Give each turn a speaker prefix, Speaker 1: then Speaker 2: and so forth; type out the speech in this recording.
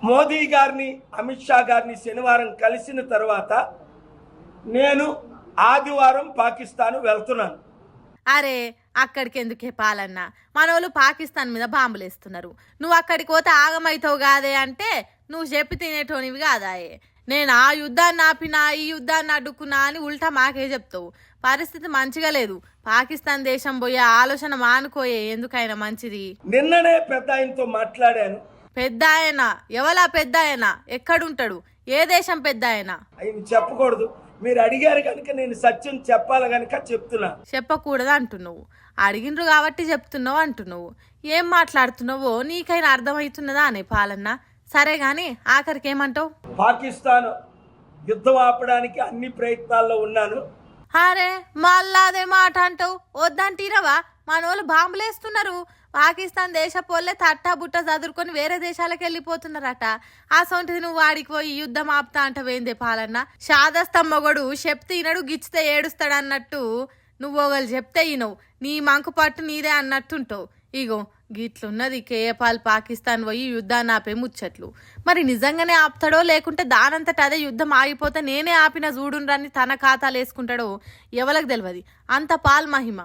Speaker 1: మోదీ గారిని అమిత్ షా గారిని శనివారం కలిసిన తర్వాత నేను ఆదివారం పాకిస్తాన్ వెళ్తున్నాను.
Speaker 2: అరే అక్కడికి ఎందుకే పాలన్నా, మనోళ్ళు పాకిస్తాన్ మీద బాంబులేస్తున్నారు, నువ్వు అక్కడికి పోతే ఆగమైతావు కాదే అంటే నువ్వు చెప్పి తినేటోనివి కాదాయే. నేను ఆ యుద్ధాన్ని ఆపినా ఈ యుద్ధాన్ని అడ్డుకున్నా అని ఉల్టా మాకే చెప్తావు. పరిస్థితి మంచిగా లేదు, పాకిస్తాన్ దేశం పోయే ఆలోచన మానుకోయే, ఎందుకైనా మంచిది.
Speaker 1: నిన్ననే పెద్ద ఆయనతో మాట్లాడాను.
Speaker 2: పెద్ద ఆయన ఎవలా? పెద్ద ఆయన ఎక్కడుంటాడు? ఏ దేశం పెద్ద ఆయన?
Speaker 1: ఆయన చెప్పకూడదు, మీరు అడిగారు కనుక నేను సత్యం చెప్పాలి కనుక చెప్తున్నా.
Speaker 2: చెప్పకూడదు అంటున్నావు, అడిగినరు కాబట్టి చెప్తున్నావు అంటున్నావు. ఏం మాట్లాడుతున్నావో నీకైనా అర్థమవుతున్నదా అనే పాలన్న? సరే గాని ఆఖరికి ఏమంటావు?
Speaker 1: పాకిస్తాన్ యుద్ధం ఆపడానికి అన్ని ప్రయత్నాల్లో ఉన్నాను.
Speaker 2: అరే మళ్ళా అదే మాట అంటావు, వద్దంటీరవా? మనోళ్ళు బాంబులేస్తున్నారు, పాకిస్తాన్ దేశపోళ్ళే తట్టా బుట్ట చదురుకొని వేరే దేశాలకు వెళ్ళిపోతున్నారట. ఆ సొంటిది నువ్వు వాడికి పోయి యుద్ధం ఆపుతా అంటవేందే పాలన్న? షాదస్తమ్మొగడు చెప్తే ఈనడు, గిచ్చితే ఏడుస్తాడు అన్నట్టు నువ్వు ఒకళ్ళు చెప్తే ఈనవు, నీ మంకు పట్టు నీదే అన్నట్టుంటావు. ఇగో గిట్లున్నది కేయపాల్ పాకిస్తాన్ పోయి యుద్ధాన్ని ఆపే ముచ్చట్లు. మరి నిజంగానే ఆపుతాడో లేకుంటే దానంతట అదే యుద్ధం ఆగిపోతే నేనే ఆపిన చూడుండ్రని తన ఖాతాలు వేసుకుంటాడో ఎవరికి తెలియదు. అంత పాల్ మహిమ.